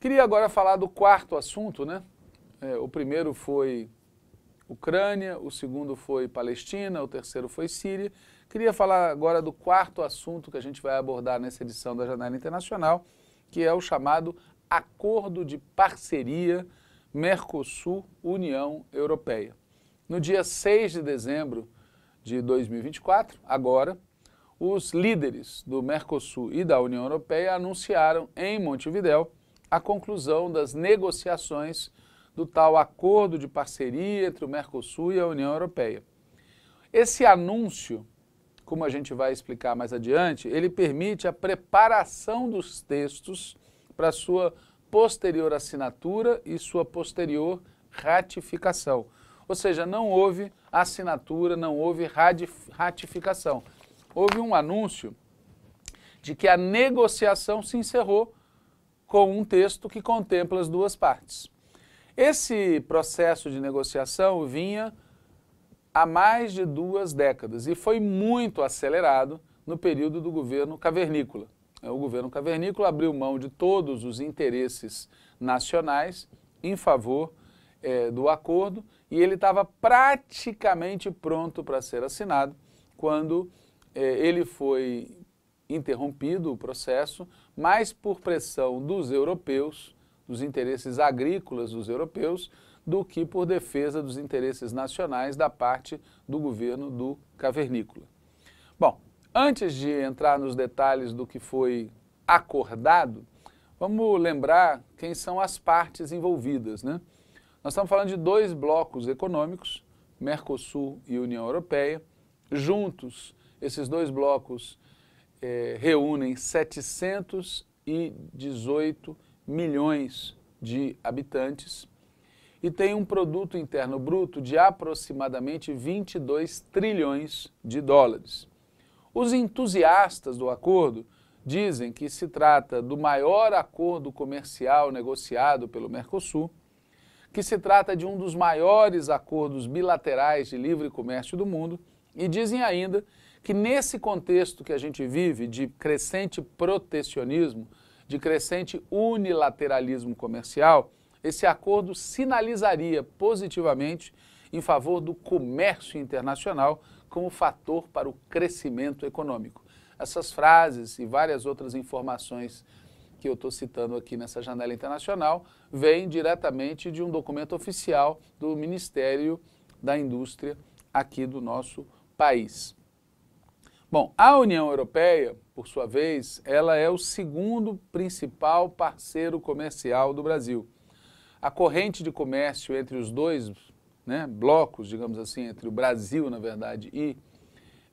Queria agora falar do quarto assunto, né? O primeiro foi Ucrânia, o segundo foi Palestina, o terceiro foi Síria. Queria falar agora do quarto assunto que a gente vai abordar nessa edição da Janela Internacional, que é o chamado Acordo de Parceria Mercosul-União Europeia. No dia 6 de dezembro de 2024, agora, os líderes do Mercosul e da União Europeia anunciaram em Montevidéu a conclusão das negociações do tal acordo de parceria entre o Mercosul e a União Europeia. Esse anúncio, como a gente vai explicar mais adiante, ele permite a preparação dos textos para sua posterior assinatura e sua posterior ratificação. Ou seja, não houve assinatura, não houve ratificação. Houve um anúncio de que a negociação se encerrou com um texto que contempla as duas partes. Esse processo de negociação vinha há mais de 2 décadas e foi muito acelerado no período do governo cavernícola. O governo cavernícola abriu mão de todos os interesses nacionais em favor do acordo e ele estava praticamente pronto para ser assinado quando ele foi interrompido, o processo, mais por pressão dos europeus, dos interesses agrícolas dos europeus, do que por defesa dos interesses nacionais da parte do governo do cavernícola. Bom, antes de entrar nos detalhes do que foi acordado, vamos lembrar quem são as partes envolvidas, né? Nós estamos falando de 2 blocos econômicos, Mercosul e União Europeia. Juntos, esses 2 blocos reúnem 718 milhões de habitantes e tem um produto interno bruto de aproximadamente 22 trilhões de dólares. Os entusiastas do acordo dizem que se trata do maior acordo comercial negociado pelo Mercosul, que se trata de um dos maiores acordos bilaterais de livre comércio do mundo e dizem ainda que nesse contexto que a gente vive de crescente protecionismo, de crescente unilateralismo comercial, esse acordo sinalizaria positivamente em favor do comércio internacional como fator para o crescimento econômico. Essas frases e várias outras informações que eu estou citando aqui nessa Janela Internacional vêm diretamente de um documento oficial do Ministério da Indústria aqui do nosso país. Bom, a União Europeia, por sua vez, ela é o segundo principal parceiro comercial do Brasil. A corrente de comércio entre os 2 blocos, digamos assim, entre o Brasil, na verdade, e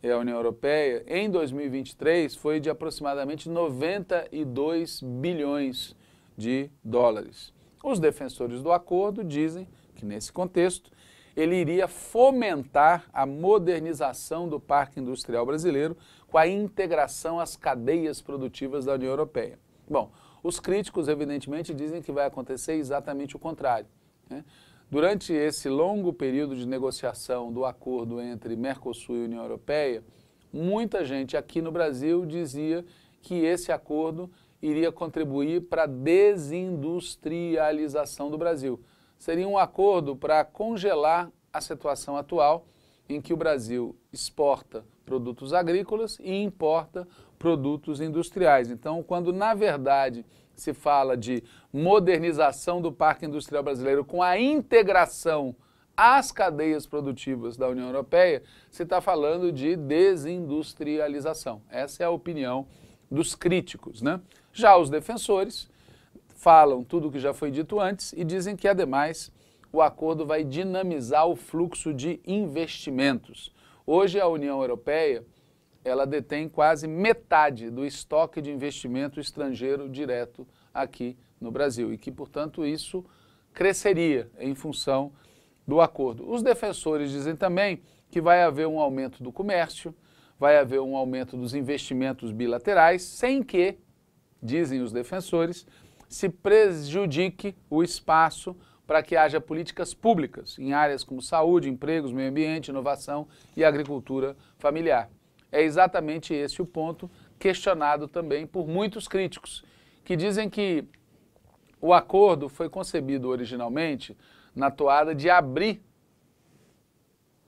a União Europeia, em 2023 foi de aproximadamente 92 bilhões de dólares. Os defensores do acordo dizem que, nesse contexto, ele iria fomentar a modernização do parque industrial brasileiro com a integração às cadeias produtivas da União Europeia. Bom, os críticos, evidentemente, dizem que vai acontecer exatamente o contrário, né? Durante esse longo período de negociação do acordo entre Mercosul e União Europeia, muita gente aqui no Brasil dizia que esse acordo iria contribuir para a desindustrialização do Brasil. Seria um acordo para congelar a situação atual em que o Brasil exporta produtos agrícolas e importa produtos industriais. Então, quando na verdade se fala de modernização do parque industrial brasileiro com a integração às cadeias produtivas da União Europeia, se está falando de desindustrialização. Essa é a opinião dos críticos, né? Já os defensores falam tudo o que já foi dito antes e dizem que, ademais, o acordo vai dinamizar o fluxo de investimentos. Hoje, a União Europeia, ela detém quase metade do estoque de investimento estrangeiro direto aqui no Brasil e que, portanto, isso cresceria em função do acordo. Os defensores dizem também que vai haver um aumento do comércio, vai haver um aumento dos investimentos bilaterais, sem que, dizem os defensores, se prejudique o espaço para que haja políticas públicas em áreas como saúde, empregos, meio ambiente, inovação e agricultura familiar. É exatamente esse o ponto questionado também por muitos críticos, que dizem que o acordo foi concebido originalmente na toada de abrir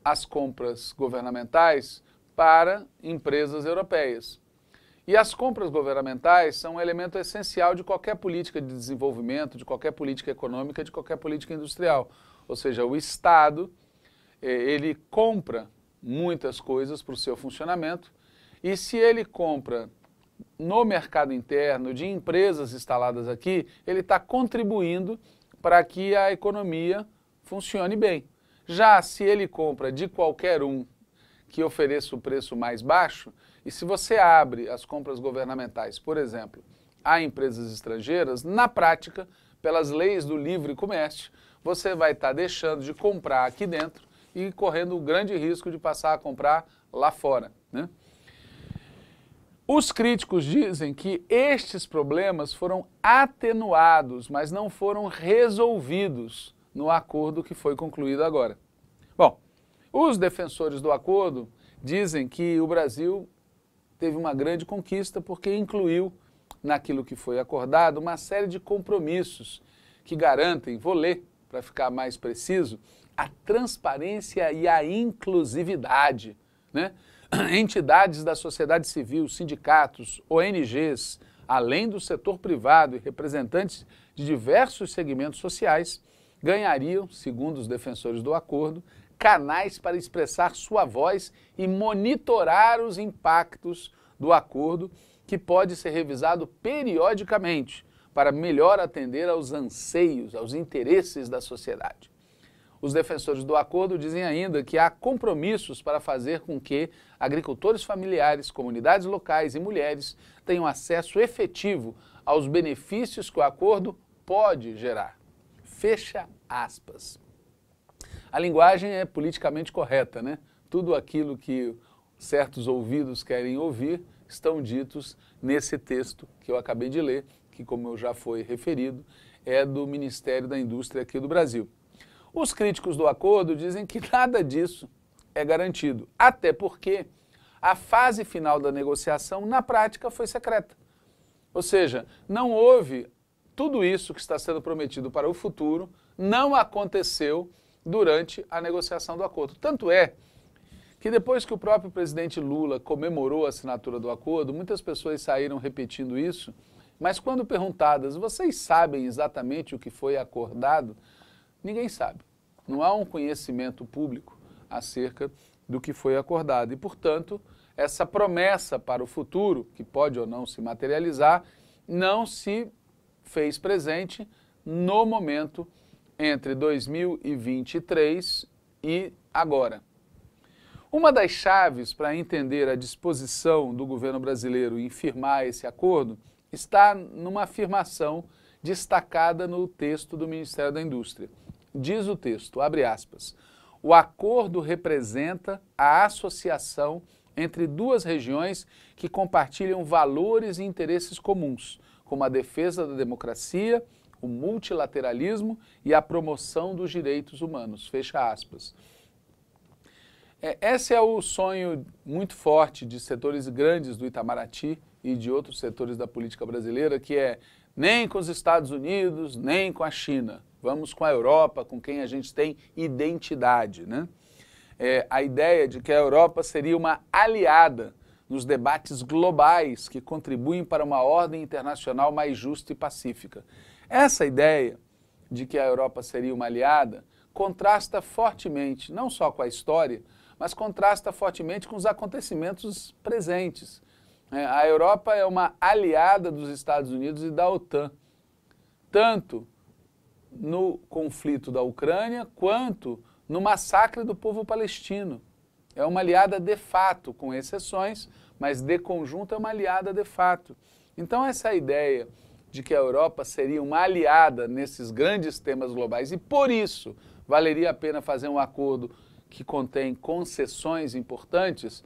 as compras governamentais para empresas europeias. E as compras governamentais são um elemento essencial de qualquer política de desenvolvimento, de qualquer política econômica, de qualquer política industrial. Ou seja, o Estado, ele compra muitas coisas para o seu funcionamento, e se ele compra no mercado interno, de empresas instaladas aqui, ele está contribuindo para que a economia funcione bem. Já se ele compra de qualquer um que ofereça o preço mais baixo, e se você abre as compras governamentais, por exemplo, a empresas estrangeiras, na prática, pelas leis do livre comércio, você vai estar deixando de comprar aqui dentro e correndo o grande risco de passar a comprar lá fora, né? Os críticos dizem que estes problemas foram atenuados, mas não foram resolvidos no acordo que foi concluído agora. Bom, os defensores do acordo dizem que o Brasil teve uma grande conquista porque incluiu naquilo que foi acordado uma série de compromissos que garantem, vou ler para ficar mais preciso, a transparência e a inclusividade, né? Entidades da sociedade civil, sindicatos, ONGs, além do setor privado e representantes de diversos segmentos sociais, ganhariam, segundo os defensores do acordo, canais para expressar sua voz e monitorar os impactos do acordo, que pode ser revisado periodicamente para melhor atender aos anseios, aos interesses da sociedade. Os defensores do acordo dizem ainda que há compromissos para fazer com que agricultores familiares, comunidades locais e mulheres tenham acesso efetivo aos benefícios que o acordo pode gerar. Fecha aspas. A linguagem é politicamente correta, né? Tudo aquilo que certos ouvidos querem ouvir estão ditos nesse texto que eu acabei de ler, que, como eu já foi referido, é do Ministério da Indústria aqui do Brasil. Os críticos do acordo dizem que nada disso é garantido, até porque a fase final da negociação, na prática, foi secreta. Ou seja, não houve tudo isso que está sendo prometido para o futuro, não aconteceu durante a negociação do acordo. Tanto é que depois que o próprio presidente Lula comemorou a assinatura do acordo, muitas pessoas saíram repetindo isso, mas quando perguntadas, vocês sabem exatamente o que foi acordado? Ninguém sabe. Não há um conhecimento público acerca do que foi acordado e, portanto, essa promessa para o futuro, que pode ou não se materializar, não se fez presente no momento entre 2023 e agora. Uma das chaves para entender a disposição do governo brasileiro em firmar esse acordo está numa afirmação destacada no texto do Ministério da Indústria. Diz o texto, abre aspas, o acordo representa a associação entre duas regiões que compartilham valores e interesses comuns, como a defesa da democracia, o multilateralismo e a promoção dos direitos humanos, fecha aspas. Esse é o sonho muito forte de setores grandes do Itamaraty e de outros setores da política brasileira, que é nem com os Estados Unidos, nem com a China. Vamos com a Europa, com quem a gente tem identidade, né? A ideia de que a Europa seria uma aliada nos debates globais que contribuem para uma ordem internacional mais justa e pacífica. Essa ideia de que a Europa seria uma aliada contrasta fortemente, não só com a história, mas contrasta fortemente com os acontecimentos presentes. A Europa é uma aliada dos Estados Unidos e da OTAN, tanto no conflito da Ucrânia, quanto no massacre do povo palestino. É uma aliada de fato, com exceções, mas de conjunto é uma aliada de fato. Então essa ideia de que a Europa seria uma aliada nesses grandes temas globais e por isso valeria a pena fazer um acordo que contém concessões importantes,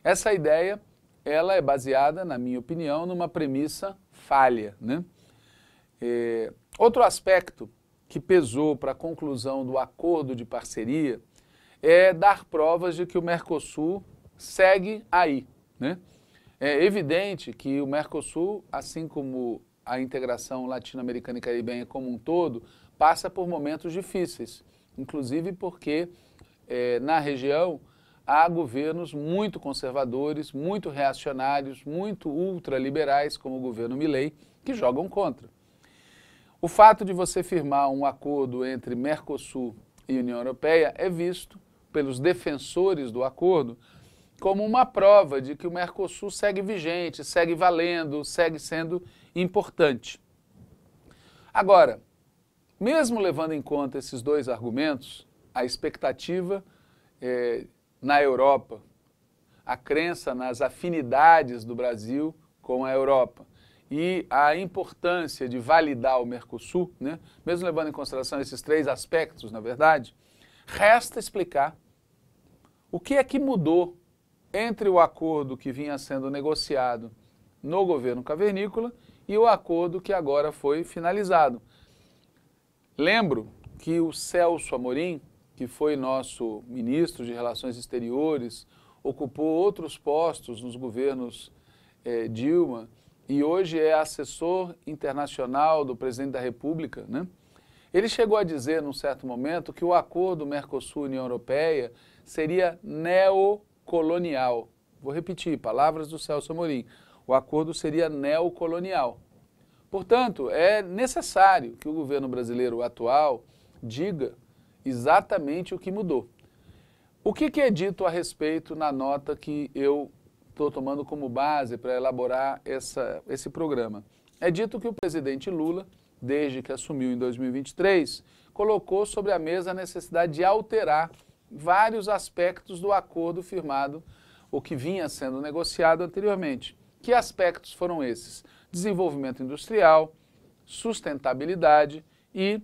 essa ideia ela é baseada, na minha opinião, numa premissa falha, né? Outro aspecto que pesou para a conclusão do acordo de parceria é dar provas de que o Mercosul segue aí, né? É evidente que o Mercosul, assim como a integração latino-americana e caribenha como um todo passa por momentos difíceis, inclusive porque na região há governos muito conservadores, muito reacionários, muito ultraliberais, como o governo Milei, que jogam contra. O fato de você firmar um acordo entre Mercosul e União Europeia é visto pelos defensores do acordo como uma prova de que o Mercosul segue vigente, segue valendo, segue sendo importante. Agora, mesmo levando em conta esses dois argumentos, a expectativa na Europa, a crença nas afinidades do Brasil com a Europa e a importância de validar o Mercosul, né, mesmo levando em consideração esses três aspectos, na verdade, resta explicar o que é que mudou entre o acordo que vinha sendo negociado no governo cavernícola e o acordo que agora foi finalizado. Lembro que o Celso Amorim, que foi nosso ministro de Relações Exteriores, ocupou outros postos nos governos Dilma e hoje é assessor internacional do presidente da República, né? Ele chegou a dizer, num certo momento, que o acordo Mercosul-União Europeia seria neocolonial. Vou repetir, palavras do Celso Amorim. O acordo seria neocolonial. Portanto, é necessário que o governo brasileiro atual diga exatamente o que mudou. O que é dito a respeito na nota que eu estou tomando como base para elaborar esse programa? É dito que o presidente Lula, desde que assumiu em 2023, colocou sobre a mesa a necessidade de alterar vários aspectos do acordo firmado, o que vinha sendo negociado anteriormente. Que aspectos foram esses? Desenvolvimento industrial, sustentabilidade e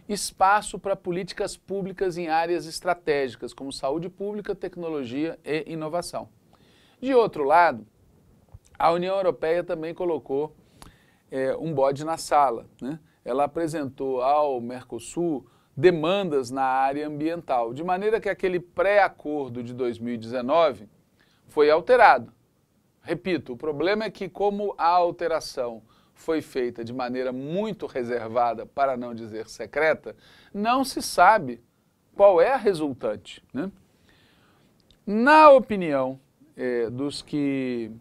espaço para políticas públicas em áreas estratégicas, como saúde pública, tecnologia e inovação. De outro lado, a União Europeia também colocou um bode na sala, né? Ela apresentou ao Mercosul demandas na área ambiental, de maneira que aquele pré-acordo de 2019 foi alterado. Repito, o problema é que como a alteração foi feita de maneira muito reservada, para não dizer secreta, não se sabe qual é a resultante, né? Na opinião dos que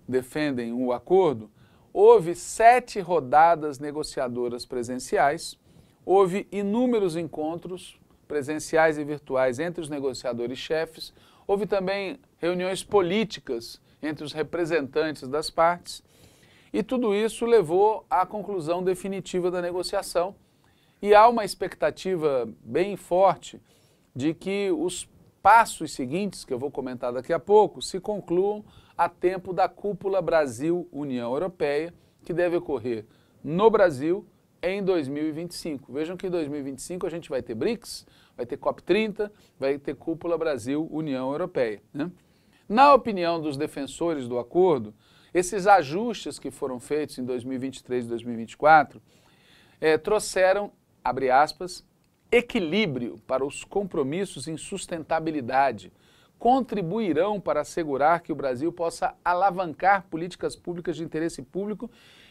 defendem o acordo, houve 7 rodadas negociadoras presenciais, houve inúmeros encontros presenciais e virtuais entre os negociadores-chefes, houve também reuniões políticas entre os representantes das partes, e tudo isso levou à conclusão definitiva da negociação, e há uma expectativa bem forte de que os passos seguintes, que eu vou comentar daqui a pouco, se concluam a tempo da cúpula Brasil-União Europeia, que deve ocorrer no Brasil em 2025. Vejam que em 2025 a gente vai ter BRICS, vai ter COP30, vai ter cúpula Brasil-União Europeia, né? Na opinião dos defensores do acordo, esses ajustes que foram feitos em 2023 e 2024 trouxeram, abre aspas, equilíbrio para os compromissos em sustentabilidade, contribuirão para assegurar que o Brasil possa alavancar políticas públicas de interesse público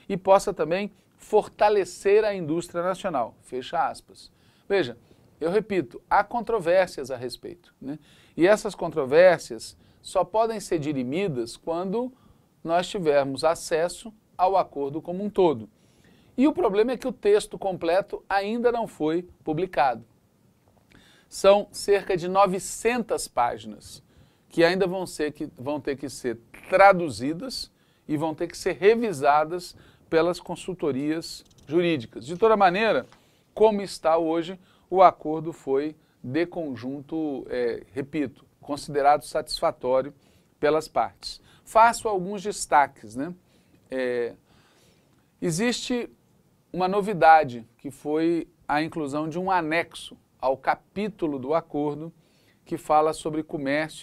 e possa também fortalecer a indústria nacional. Fecha aspas. Veja, eu repito, há controvérsias a respeito, né? E essas controvérsias só podem ser dirimidas quando nós tivermos acesso ao acordo como um todo. E o problema é que o texto completo ainda não foi publicado. São cerca de 900 páginas que ainda vão ter que ser traduzidas e vão ter que ser revisadas pelas consultorias jurídicas. De toda maneira, como está hoje, o acordo foi de conjunto, repito, considerado satisfatório pelas partes. Faço alguns destaques, né? Existe uma novidade, que foi a inclusão de um anexo ao capítulo do acordo que fala sobre comércio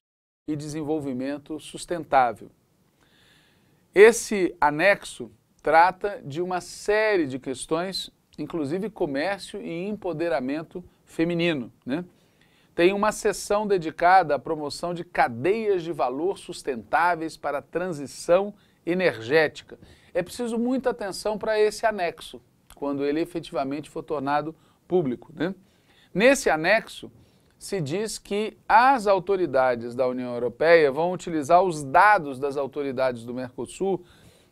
e desenvolvimento sustentável. Esse anexo trata de uma série de questões, inclusive comércio e empoderamento feminino, né? Tem uma seção dedicada à promoção de cadeias de valor sustentáveis para a transição energética. é preciso muita atenção para esse anexo, quando ele efetivamente for tornado público, né? Nesse anexo, se diz que as autoridades da União Europeia vão utilizar os dados das autoridades do Mercosul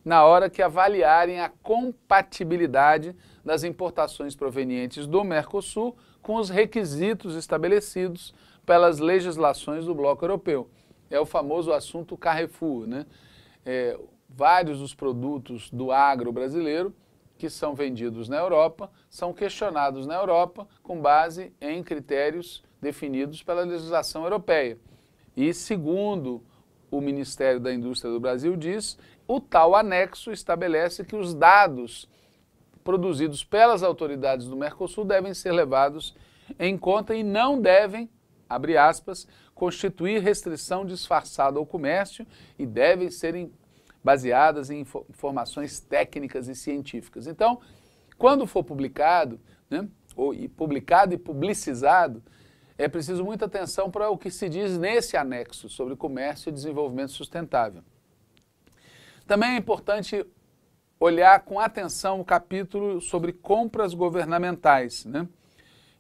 na hora que avaliarem a compatibilidade das importações provenientes do Mercosul com os requisitos estabelecidos pelas legislações do Bloco Europeu. É o famoso assunto Carrefour, né? Vários dos produtos do agro brasileiro que são vendidos na Europa são questionados na Europa com base em critérios definidos pela legislação europeia. E, segundo o Ministério da Indústria do Brasil diz, o tal anexo estabelece que os dados produzidos pelas autoridades do Mercosul devem ser levados em conta e não devem, abre aspas, constituir restrição disfarçada ao comércio e devem ser baseadas em informações técnicas e científicas. Então, quando for publicado, né, publicado e publicizado, é preciso muita atenção para o que se diz nesse anexo sobre comércio e desenvolvimento sustentável. Também é importante olhar com atenção o capítulo sobre compras governamentais, né,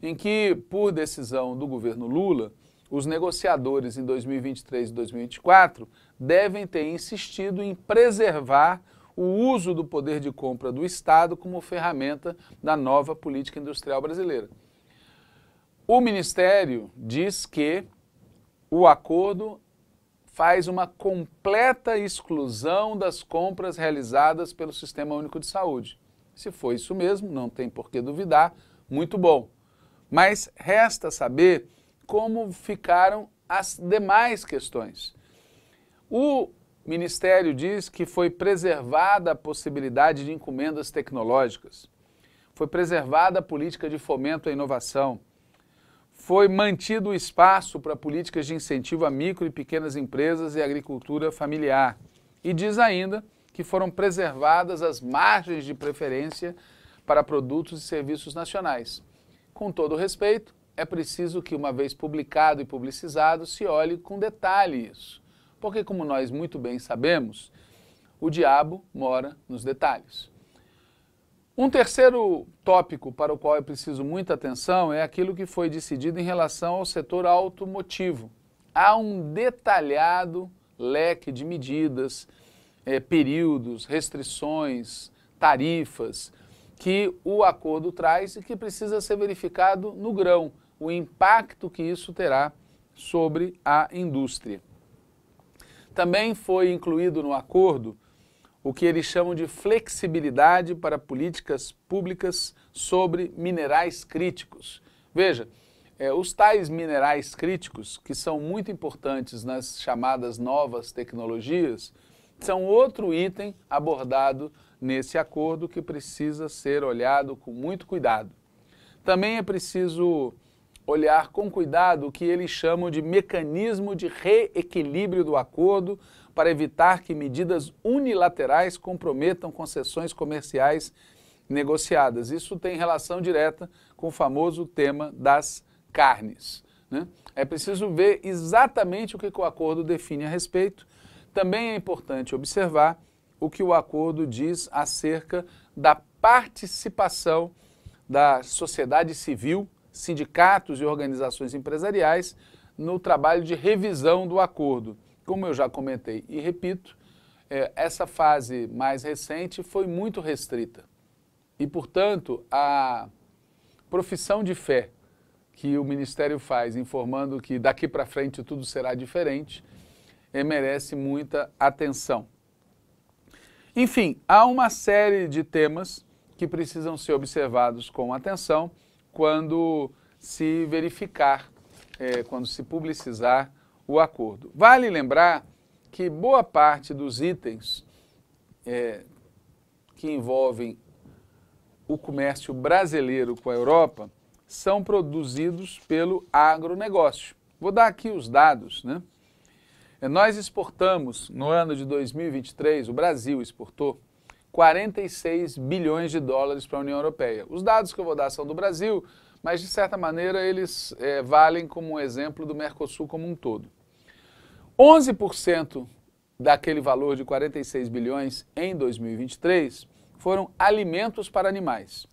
em que, por decisão do governo Lula, os negociadores em 2023 e 2024 devem ter insistido em preservar o uso do poder de compra do Estado como ferramenta da nova política industrial brasileira. O Ministério diz que o acordo faz uma completa exclusão das compras realizadas pelo Sistema Único de Saúde. Se for isso mesmo, não tem por que duvidar, muito bom. Mas resta saber como ficaram as demais questões. O Ministério diz que foi preservada a possibilidade de encomendas tecnológicas, foi preservada a política de fomento à inovação, foi mantido o espaço para políticas de incentivo a micro e pequenas empresas e agricultura familiar. E diz ainda que foram preservadas as margens de preferência para produtos e serviços nacionais. Com todo respeito, é preciso que, uma vez publicado e publicizado, se olhe com detalhe isso. Porque, como nós muito bem sabemos, o diabo mora nos detalhes. Um terceiro tópico para o qual é preciso muita atenção é aquilo que foi decidido em relação ao setor automotivo. Há um detalhado leque de medidas, períodos, restrições, tarifas que o acordo traz e que precisa ser verificado no grão, o impacto que isso terá sobre a indústria. Também foi incluído no acordo o que eles chamam de flexibilidade para políticas públicas sobre minerais críticos. Veja, os tais minerais críticos, que são muito importantes nas chamadas novas tecnologias, são outro item abordado nesse acordo que precisa ser olhado com muito cuidado. Também é preciso olhar com cuidado o que eles chamam de mecanismo de reequilíbrio do acordo para evitar que medidas unilaterais comprometam concessões comerciais negociadas. Isso tem relação direta com o famoso tema das carnes, né? É preciso ver exatamente o que o acordo define a respeito. Também é importante observar o que o acordo diz acerca da participação da sociedade civil, sindicatos e organizações empresariais no trabalho de revisão do acordo. Como eu já comentei e repito, essa fase mais recente foi muito restrita e, portanto, a profissão de fé que o Ministério faz, informando que daqui para frente tudo será diferente, merece muita atenção. Enfim, há uma série de temas que precisam ser observados com atenção quando se verificar, quando se publicizar o acordo. Vale lembrar que boa parte dos itens que envolvem o comércio brasileiro com a Europa são produzidos pelo agronegócio. Vou dar aqui os dados, né? Nós exportamos, no ano de 2023, o Brasil exportou 46 bilhões de dólares para a União Europeia. Os dados que eu vou dar são do Brasil, mas de certa maneira eles valem como um exemplo do Mercosul como um todo. 11% daquele valor de 46 bilhões em 2023 foram alimentos para animais.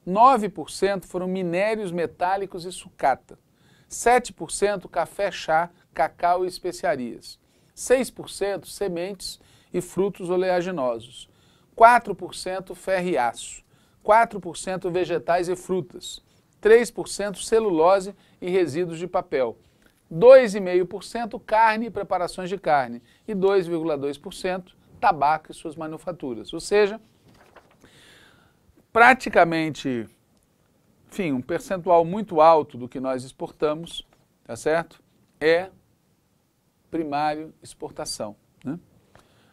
9% foram minérios metálicos e sucata. 7% café, chá, cacau e especiarias. 6% sementes e frutos oleaginosos. 4% ferro e aço. 4% vegetais e frutas. 3% celulose e resíduos de papel. 2,5% carne e preparações de carne. E 2,2% tabaco e suas manufaturas. Ou seja, praticamente, enfim, um percentual muito alto do que nós exportamos, tá certo? É primário exportação, né?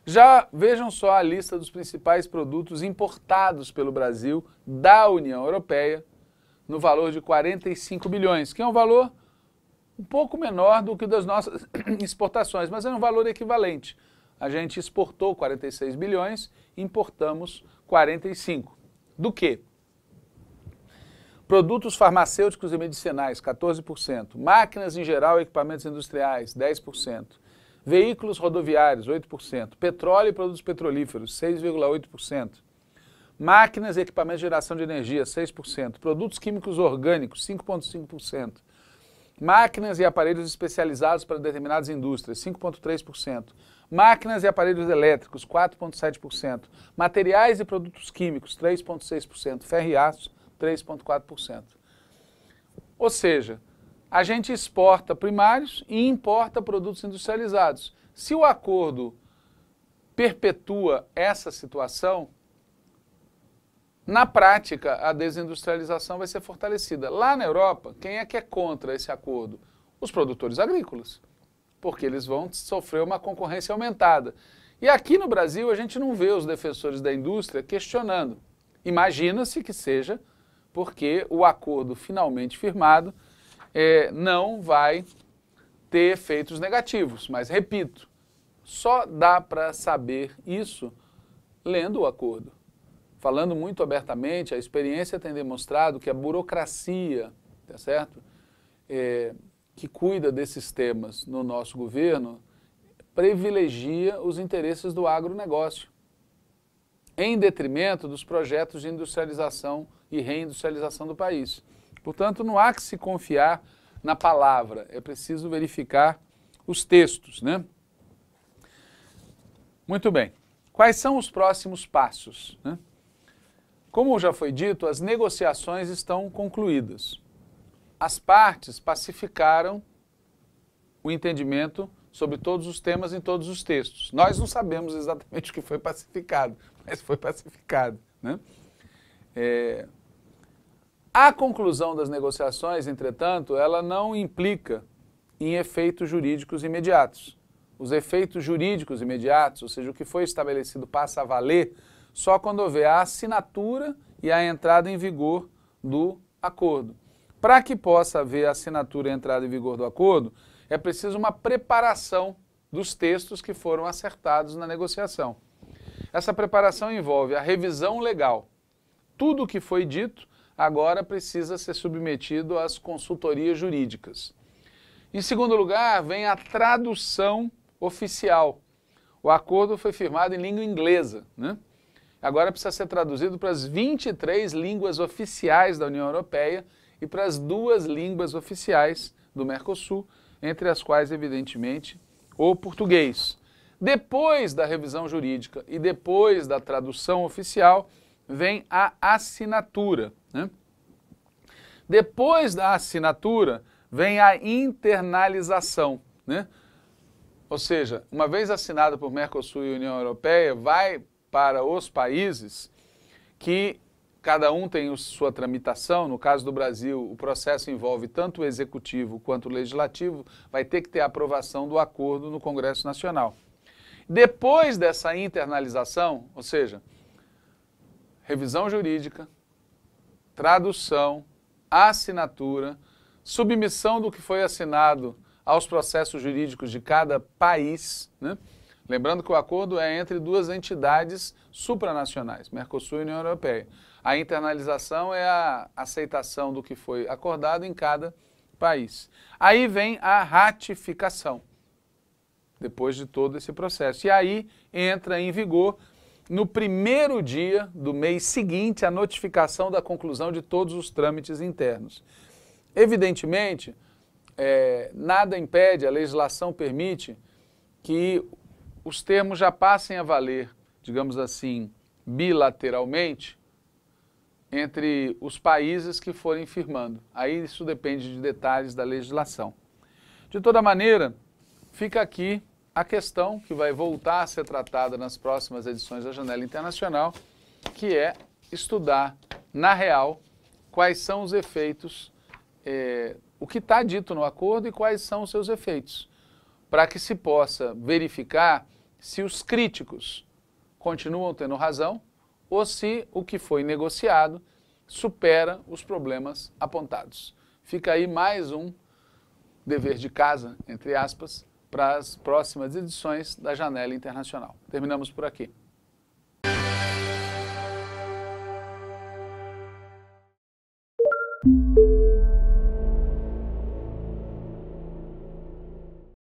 Já vejam só a lista dos principais produtos importados pelo Brasil da União Europeia no valor de 45 bilhões, que é um valor um pouco menor do que das nossas exportações, mas é um valor equivalente. A gente exportou 46 bilhões, importamos 45. Do quê? Produtos farmacêuticos e medicinais, 14%. Máquinas em geral e equipamentos industriais, 10%. Veículos rodoviários, 8%. Petróleo e produtos petrolíferos, 6,8%. Máquinas e equipamentos de geração de energia, 6%. Produtos químicos orgânicos, 5,5%. Máquinas e aparelhos especializados para determinadas indústrias, 5,3%. Máquinas e aparelhos elétricos, 4,7%. Materiais e produtos químicos, 3,6%. Ferro e aço, 3,4%. Ou seja, a gente exporta primários e importa produtos industrializados. Se o acordo perpetua essa situação, na prática, a desindustrialização vai ser fortalecida. Lá na Europa, quem é que é contra esse acordo? Os produtores agrícolas, porque eles vão sofrer uma concorrência aumentada. E aqui no Brasil, a gente não vê os defensores da indústria questionando. Imagina-se que seja porque o acordo finalmente firmado não vai ter efeitos negativos. Mas, repito, só dá para saber isso lendo o acordo. Falando muito abertamente, a experiência tem demonstrado que a burocracia, tá certo? Que cuida desses temas no nosso governo, privilegia os interesses do agronegócio, em detrimento dos projetos de industrialização e reindustrialização do país. Portanto, não há que se confiar na palavra, é preciso verificar os textos, né? Muito bem. Quais são os próximos passos, né? Como já foi dito, as negociações estão concluídas. As partes pacificaram o entendimento sobre todos os temas em todos os textos. Nós não sabemos exatamente o que foi pacificado, mas foi pacificado, né? A conclusão das negociações, entretanto, ela não implica em efeitos jurídicos imediatos. Os efeitos jurídicos imediatos, ou seja, o que foi estabelecido passa a valer só quando houver a assinatura e a entrada em vigor do acordo. Para que possa haver a assinatura e a entrada em vigor do acordo, é preciso uma preparação dos textos que foram acertados na negociação. Essa preparação envolve a revisão legal. Tudo o que foi dito agora precisa ser submetido às consultorias jurídicas. Em segundo lugar, vem a tradução oficial. O acordo foi firmado em língua inglesa, né? Agora precisa ser traduzido para as 23 línguas oficiais da União Europeia e para as 2 línguas oficiais do Mercosul, entre as quais, evidentemente, o português. Depois da revisão jurídica e depois da tradução oficial, vem a assinatura, né? Depois da assinatura, vem a internalização, né? Ou seja, uma vez assinada por Mercosul e União Europeia, vai para os países que cada um tem sua tramitação. No caso do Brasil, o processo envolve tanto o executivo quanto o legislativo, vai ter que ter a aprovação do acordo no Congresso Nacional. Depois dessa internalização, ou seja, revisão jurídica, tradução, assinatura, submissão do que foi assinado aos processos jurídicos de cada país, né? Lembrando que o acordo é entre 2 entidades supranacionais, Mercosul e União Europeia. A internalização é a aceitação do que foi acordado em cada país. Aí vem a ratificação. depois de todo esse processo. E aí entra em vigor, no primeiro dia do mês seguinte, a notificação da conclusão de todos os trâmites internos. Evidentemente, nada impede, a legislação permite que os termos já passem a valer, digamos assim, bilateralmente, entre os países que forem firmando. Aí isso depende de detalhes da legislação. De toda maneira, fica aqui a questão que vai voltar a ser tratada nas próximas edições da Janela Internacional, que é estudar, na real, quais são os efeitos, o que está dito no acordo e quais são os seus efeitos, para que se possa verificar se os críticos continuam tendo razão ou se o que foi negociado supera os problemas apontados. Fica aí mais um dever de casa, entre aspas, para as próximas edições da Janela Internacional. Terminamos por aqui.